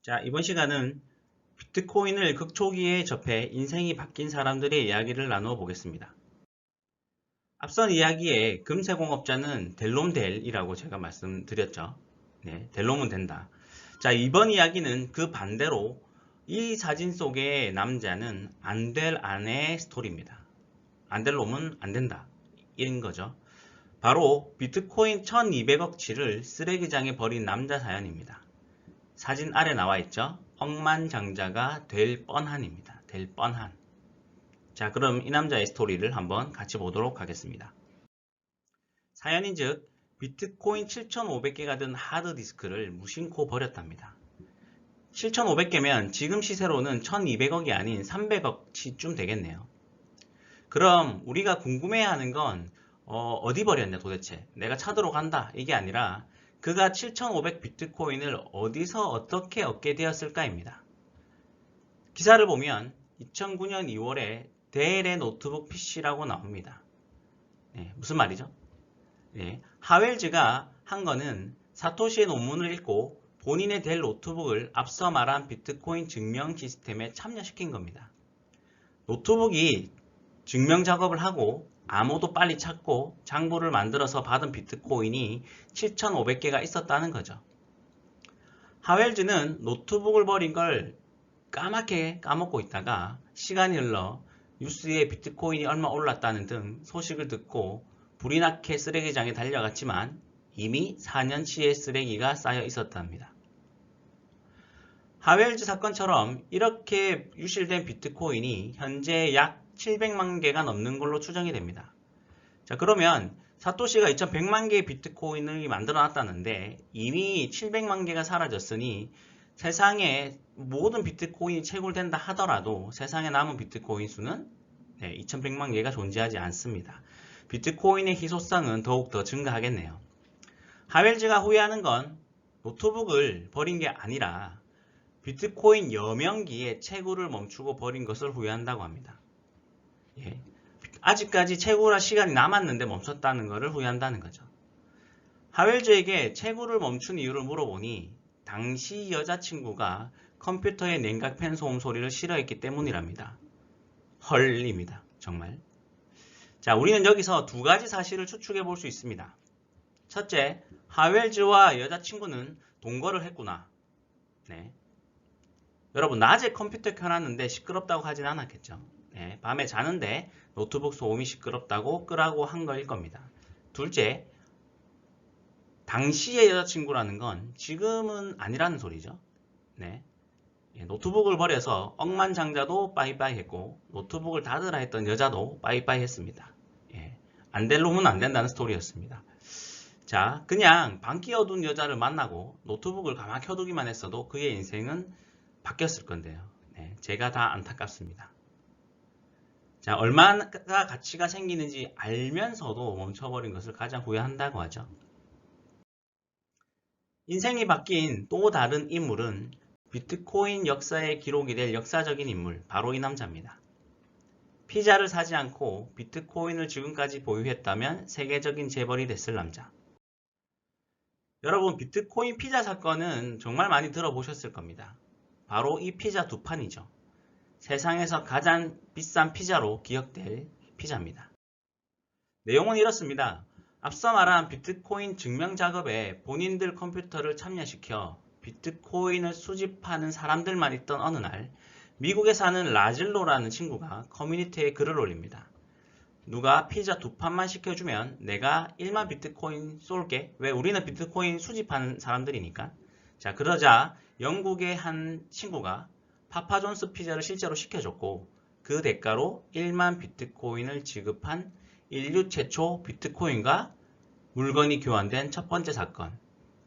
자, 이번 시간은 비트코인을 극초기에 접해 인생이 바뀐 사람들의 이야기를 나누어 보겠습니다. 앞선 이야기에 금세공업자는 델롬델이라고 제가 말씀드렸죠. 네, 델롬은 된다. 자, 이번 이야기는 그 반대로 이 사진 속의 남자는 안 될 아내의 스토리입니다. 안 될 놈은 안 된다. 이런 거죠. 바로 비트코인 1200억치를 쓰레기장에 버린 남자 사연입니다. 사진 아래 나와 있죠. 억만장자가 될 뻔한입니다. 될 뻔한. 자, 그럼 이 남자의 스토리를 한번 같이 보도록 하겠습니다. 사연인즉 비트코인 7,500개가 든 하드디스크를 무심코 버렸답니다. 7,500개면 지금 시세로는 1,200억이 아닌 300억치쯤 되겠네요. 그럼 우리가 궁금해하는 건 어디 버렸냐 도대체. 내가 찾으러 간다 이게 아니라 그가 7,500 비트코인을 어디서 어떻게 얻게 되었을까입니다. 기사를 보면 2009년 2월에 델의 노트북 PC라고 나옵니다. 네, 무슨 말이죠? 네, 하웰즈가 한 거는 사토시의 논문을 읽고 본인의 델 노트북을 앞서 말한 비트코인 증명 시스템에 참여시킨 겁니다. 노트북이 증명 작업을 하고 암호도 빨리 찾고 장부를 만들어서 받은 비트코인이 7,500개가 있었다는 거죠. 하웰즈는 노트북을 버린 걸 까맣게 까먹고 있다가 시간이 흘러 뉴스에 비트코인이 얼마 올랐다는 등 소식을 듣고 불이 나게 쓰레기장에 달려갔지만 이미 4년치의 쓰레기가 쌓여 있었답니다. 하웰즈 사건처럼 이렇게 유실된 비트코인이 현재 약 700만 개가 넘는 걸로 추정이 됩니다. 자, 그러면 사토시가 2100만 개의 비트코인을 만들어 놨다는데 이미 700만 개가 사라졌으니 세상에 모든 비트코인이 채굴된다 하더라도 세상에 남은 비트코인 수는 2100만 개가 존재하지 않습니다. 비트코인의 희소성은 더욱더 증가하겠네요. 하웰즈가 후회하는 건 노트북을 버린 게 아니라 비트코인 여명기에 채굴을 멈추고 버린 것을 후회한다고 합니다. 예. 아직까지 채굴할 시간이 남았는데 멈췄다는 것을 후회한다는 거죠. 하웰즈에게 채굴을 멈춘 이유를 물어보니 당시 여자친구가 컴퓨터에 냉각팬 소음 소리를 싫어했기 때문이랍니다. 헐입니다. 정말. 자, 우리는 여기서 두 가지 사실을 추측해 볼 수 있습니다. 첫째, 하웰즈와 여자친구는 동거를 했구나. 네. 여러분, 낮에 컴퓨터 켜놨는데 시끄럽다고 하진 않았겠죠. 네, 밤에 자는데 노트북 소음이 시끄럽다고 끄라고 한 거일 겁니다. 둘째, 당시의 여자친구라는 건 지금은 아니라는 소리죠. 네. 노트북을 버려서 억만장자도 빠이빠이 했고 노트북을 닫으라 했던 여자도 빠이빠이 했습니다. 안 될 놈은 안 된다는 스토리였습니다. 자, 그냥 방귀 어두운 여자를 만나고 노트북을 가만 켜두기만 했어도 그의 인생은 바뀌었을 건데요. 네, 제가 다 안타깝습니다. 자, 얼마나 가치가 생기는지 알면서도 멈춰버린 것을 가장 후회한다고 하죠. 인생이 바뀐 또 다른 인물은 비트코인 역사에 기록이 될 역사적인 인물, 바로 이 남자입니다. 피자를 사지 않고 비트코인을 지금까지 보유했다면 세계적인 재벌이 됐을 남자. 여러분, 비트코인 피자 사건은 정말 많이 들어보셨을 겁니다. 바로 이 피자 두 판이죠. 세상에서 가장 비싼 피자로 기억될 피자입니다. 내용은 이렇습니다. 앞서 말한 비트코인 증명 작업에 본인들 컴퓨터를 참여시켜 비트코인을 수집하는 사람들만 있던 어느 날 미국에 사는 라즐로라는 친구가 커뮤니티에 글을 올립니다. 누가 피자 두 판만 시켜주면 내가 1만 비트코인 쏠게. 왜? 우리는 비트코인 수집하는 사람들이니까. 자, 그러자 영국의 한 친구가 파파존스 피자를 실제로 시켜줬고 그 대가로 1만 비트코인을 지급한 인류 최초 비트코인과 물건이 교환된 첫 번째 사건.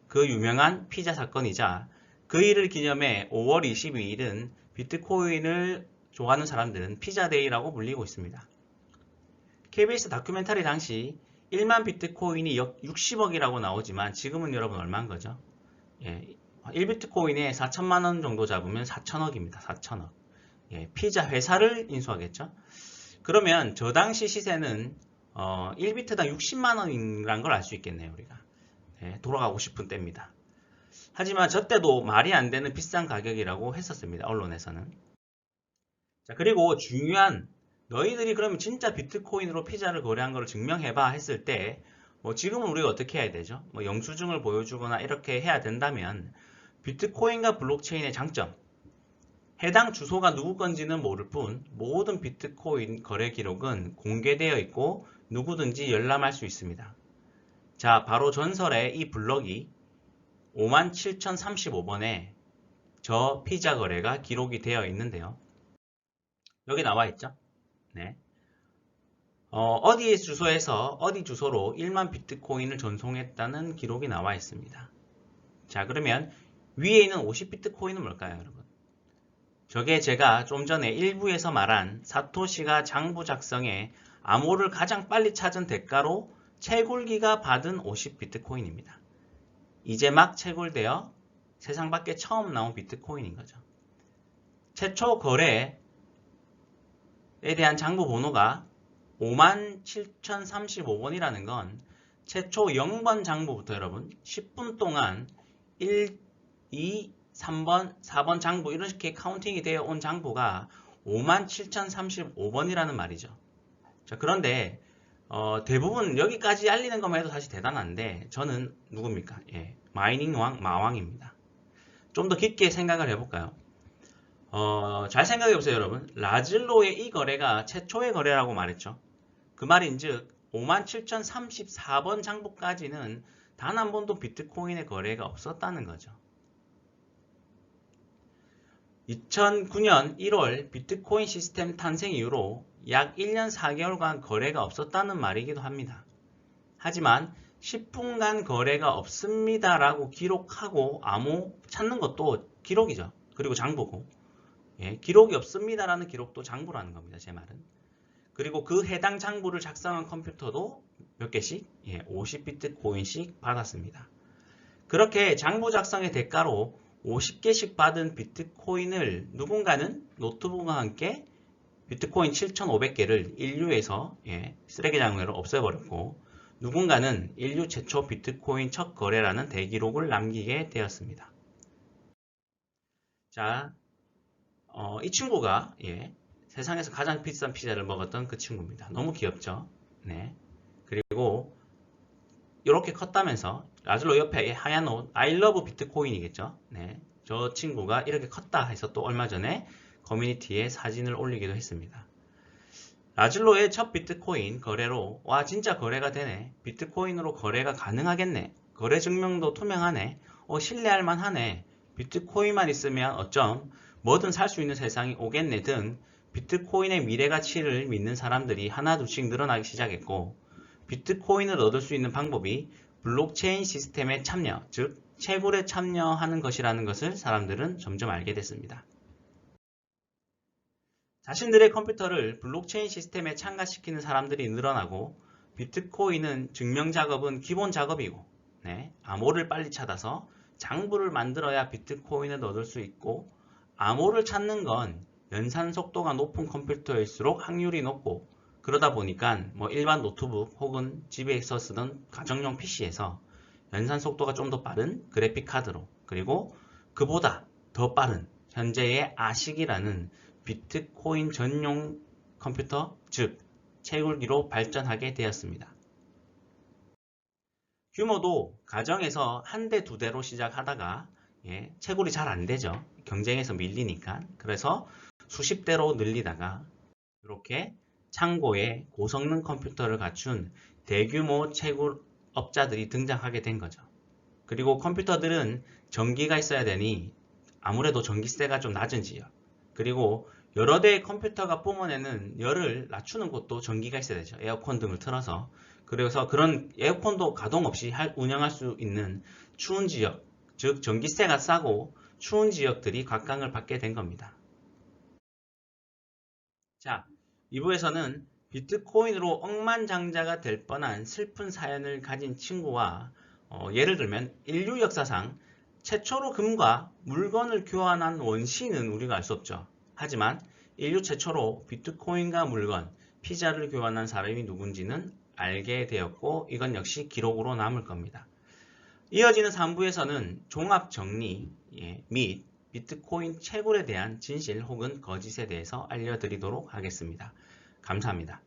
그 유명한 피자 사건이자 그 일을 기념해 5월 22일은 비트코인을 좋아하는 사람들은 피자데이라고 불리고 있습니다. KBS 다큐멘터리 당시 1만 비트코인이 60억이라고 나오지만 지금은 여러분 얼마인 거죠? 1비트코인에 4천만 원 정도 잡으면 4천억입니다. 4천억. 피자 회사를 인수하겠죠? 그러면 저 당시 시세는 1비트당 60만 원이라는 걸 알 수 있겠네요. 우리가. 돌아가고 싶은 때입니다. 하지만 저 때도 말이 안 되는 비싼 가격이라고 했었습니다. 언론에서는. 자, 그리고 중요한 너희들이 그러면 진짜 비트코인으로 피자를 거래한 걸 증명해봐 했을 때 뭐 지금은 우리가 어떻게 해야 되죠? 뭐 영수증을 보여주거나 이렇게 해야 된다면 비트코인과 블록체인의 장점 해당 주소가 누구 건지는 모를 뿐 모든 비트코인 거래 기록은 공개되어 있고 누구든지 열람할 수 있습니다. 자, 바로 전설의 이 블럭이 57,035번에 저 피자 거래가 기록이 되어 있는데요. 여기 나와 있죠? 네. 어디 주소에서 어디 주소로 1만 비트코인을 전송했다는 기록이 나와 있습니다. 자, 그러면 위에 있는 50비트코인은 뭘까요, 여러분? 저게 제가 좀 전에 일부에서 말한 사토시가 장부 작성에 암호를 가장 빨리 찾은 대가로 채굴기가 받은 50비트코인입니다. 이제 막 채굴되어 세상 밖에 처음 나온 비트코인인 거죠. 최초 거래에 대한 장부 번호가 57,035번이라는 건 최초 0번 장부부터 여러분 10분 동안 1, 2, 3번, 4번 장부 이렇게 카운팅이 되어 온 장부가 57,035번이라는 말이죠. 자, 그런데 대부분 여기까지 알리는 것만 해도 사실 대단한데 저는 누굽니까? 예, 마이닝 왕 마왕입니다. 좀 더 깊게 생각을 해볼까요? 잘 생각해 보세요, 여러분. 라즐로의 이 거래가 최초의 거래라고 말했죠. 그 말인즉 57,034번 장부까지는 단 한 번도 비트코인의 거래가 없었다는 거죠. 2009년 1월 비트코인 시스템 탄생 이후로 약 1년 4개월간 거래가 없었다는 말이기도 합니다. 하지만 10분간 거래가 없습니다 라고 기록하고 암호 찾는 것도 기록이죠. 그리고 장부고. 예, 기록이 없습니다 라는 기록도 장부라는 겁니다. 제 말은. 그리고 그 해당 장부를 작성한 컴퓨터도 몇 개씩? 예, 50비트코인씩 받았습니다. 그렇게 장부 작성의 대가로 50개씩 받은 비트코인을 누군가는 노트북과 함께 비트코인 7,500개를 인류에서 쓰레기장으로 없애버렸고 누군가는 인류 최초 비트코인 첫 거래라는 대기록을 남기게 되었습니다. 자, 이 친구가 세상에서 가장 비싼 피자를 먹었던 그 친구입니다. 너무 귀엽죠? 네. 그리고 이렇게 컸다면서 라즐로 옆에 하얀 옷 I love 비트코인이겠죠? 네. 저 친구가 이렇게 컸다 해서 또 얼마 전에 커뮤니티에 사진을 올리기도 했습니다. 라즐로의 첫 비트코인 거래로 와 진짜 거래가 되네. 비트코인으로 거래가 가능하겠네. 거래 증명도 투명하네. 신뢰할 만하네. 비트코인만 있으면 어쩜 뭐든 살 수 있는 세상이 오겠네 등 비트코인의 미래 가치를 믿는 사람들이 하나둘씩 늘어나기 시작했고 비트코인을 얻을 수 있는 방법이 블록체인 시스템에 참여, 즉 채굴에 참여하는 것이라는 것을 사람들은 점점 알게 됐습니다. 자신들의 컴퓨터를 블록체인 시스템에 참가시키는 사람들이 늘어나고 비트코인은 증명 작업은 기본 작업이고 암호를 빨리 찾아서 장부를 만들어야 비트코인을 얻을 수 있고 암호를 찾는 건 연산 속도가 높은 컴퓨터일수록 확률이 높고 그러다 보니까 일반 노트북 혹은 집에서 쓰던 가정용 PC에서 연산 속도가 좀 더 빠른 그래픽 카드로 그리고 그보다 더 빠른 현재의 아식이라는 비트코인 전용 컴퓨터 즉 채굴기로 발전하게 되었습니다. 규모도 가정에서 한 대, 두 대로 시작하다가 채굴이 잘 안 되죠. 경쟁에서 밀리니까. 그래서 수십 대로 늘리다가 이렇게 창고에 고성능 컴퓨터를 갖춘 대규모 채굴업자들이 등장하게 된 거죠. 그리고 컴퓨터들은 전기가 있어야 되니 아무래도 전기세가 좀 낮은 지역 그리고 여러 대의 컴퓨터가 뿜어내는 열을 낮추는 곳도 전기가 있어야 되죠. 에어컨 등을 틀어서 그래서 그런 에어컨도 가동 없이 운영할 수 있는 추운 지역 즉 전기세가 싸고 추운 지역들이 각광을 받게 된 겁니다. 자, 2부에서는 비트코인으로 억만장자가 될 뻔한 슬픈 사연을 가진 친구와 예를 들면 인류 역사상 최초로 금과 물건을 교환한 원시는 우리가 알 수 없죠. 하지만 인류 최초로 비트코인과 물건, 피자를 교환한 사람이 누군지는 알게 되었고 이건 역시 기록으로 남을 겁니다. 이어지는 3부에서는 종합 정리 및 비트코인 채굴에 대한 진실 혹은 거짓에 대해서 알려드리도록 하겠습니다. 감사합니다.